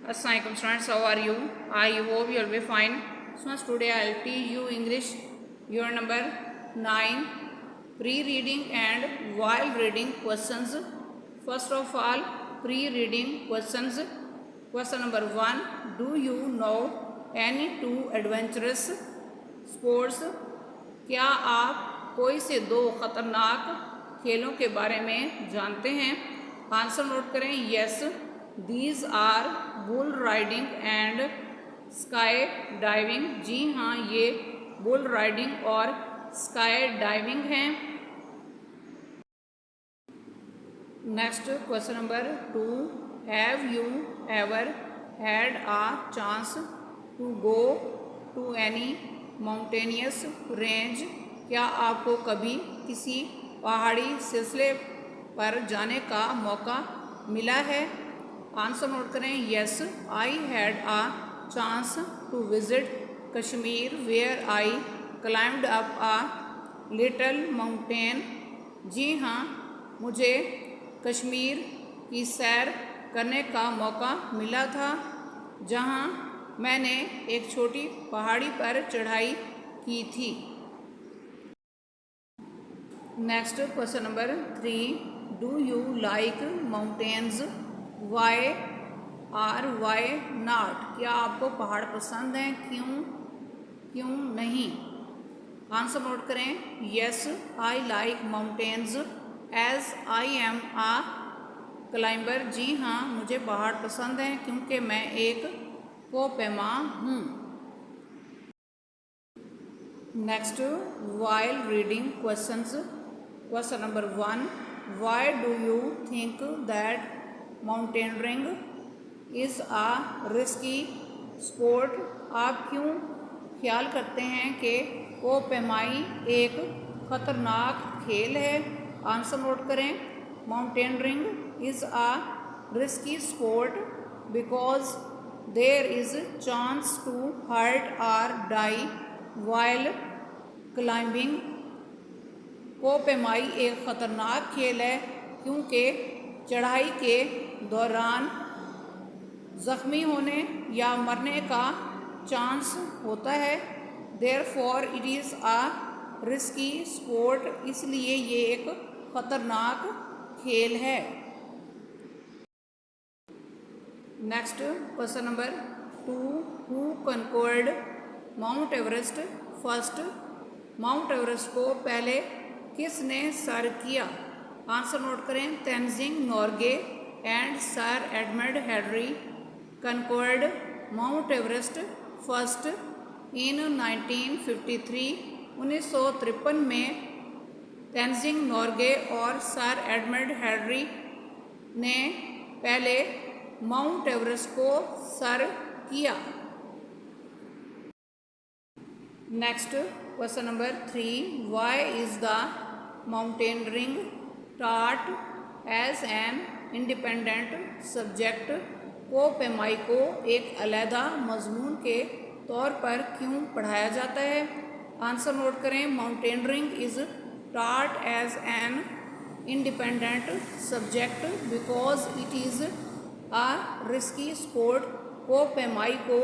Assalamualaikum students, how are you? I hope you will be fine. Students, today I will teach you English, your number 9, pre-reading and while reading questions. First of all, pre-reading questions. Question number 1, do you know any two adventurous sports? क्या आप कोई से दो खतरनाक खेलों के बारे में जानते हैं? आंसर नोट करें, yes these are bull riding and sky diving. जी हाँ, ये बुल राइडिंग और स्काई डाइविंग हैं। Next question number 2, have you ever had a chance to go to any mountainous range? क्या आपको कभी किसी पहाड़ी सिलसिले पर जाने का मौका मिला है? आंसर नोट करें, yes I had a chance to visit Kashmir where I climbed up a little mountain. जी हाँ, मुझे कश्मीर की सैर करने का मौका मिला था, जहाँ मैंने एक छोटी पहाड़ी पर चढ़ाई की थी। Next question number 3, do you like mountains? Why or why not? क्या आपको पहाड़ पसंद हैं? क्यों नहीं? आंसर नोट करें, yes I like mountains as I am a climber. जी हाँ, मुझे पहाड़ पसंद हैं क्योंकि मैं एक कोपैमा हूँ। Next, while reading questions. Question number 1, why do you think that mountaineering is a risky sport? आप क्यों ख्याल करते हैं कि कोपैमाई एक ख़तरनाक खेल है? आंसर नोट करें, mountaineering is a risky sport because there is chance to hurt or die while climbing. कोपैमाई एक ख़तरनाक खेल है क्योंकि चढ़ाई के दौरान ज़ख्मी होने या मरने का चांस होता है। Therefore it is a risky sport, इसलिए ये एक ख़तरनाक खेल है। Next question number 2, who conquered mount Everest first? Mount Everest को पहले किसने सर किया? आंसर नोट करें, Tenzing Norgay and sir Edmund Henry conquered mount Everest first in 1953। 1953 में तेनजिंग नोर्गे और सर एडमंड हेनरी ने पहले माउंट एवरेस्ट को सर किया। Next question number 3, why is the mountaineering taught as an independent subject? कोपैमाई को एक अलहदा मजमून के तौर पर क्यों पढ़ाया जाता है? आंसर नोट करें, mountaineering is taught as an independent subject because it is a risky sport। कोपैमाई को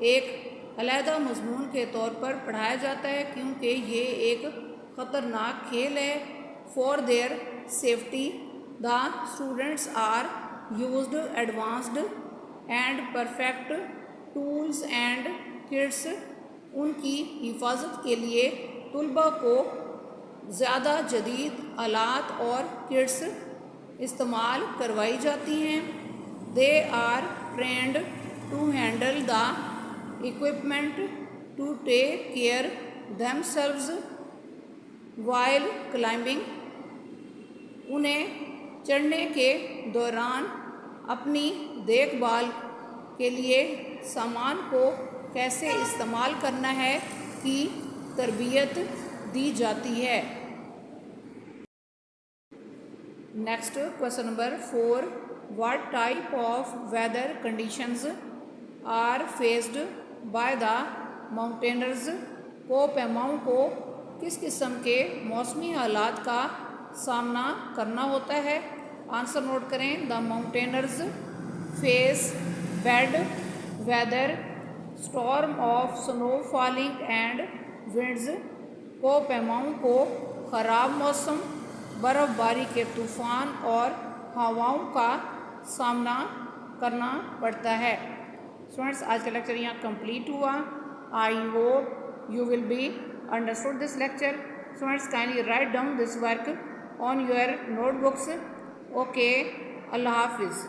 एक अलहदा मजमून के तौर पर पढ़ाया जाता है क्योंकि ये एक ख़तरनाक खेल है। For their safety the students are used advanced and perfect tools and kits. उनकी हिफाजत के लिए तुलबा को ज़्यादा जदीद आलात और किट्स इस्तेमाल करवाई जाती हैं। They are trained to handle the equipment to take care themselves while climbing. उन्हें चढ़ने के दौरान अपनी देखभाल के लिए सामान को कैसे इस्तेमाल करना है की तरबियत दी जाती है। Next question number 4, what type of weather conditions are faced by the mountaineers? कोपैमाओं को किस किस्म के मौसमी हालात का सामना करना होता है? आंसर नोट करें, the mountaineers face bad weather, storm of snow falling and winds, कोपेमाऊ को ख़राब मौसम, बर्फ़बारी के तूफ़ान और हवाओं का सामना करना पड़ता है। स्टूडेंट्स, आज का लेक्चर यहाँ कंप्लीट हुआ। I hope you will be understood this lecture. Students, kindly write down this work on your notebooks. Okay, अल्लाह हाफिज़।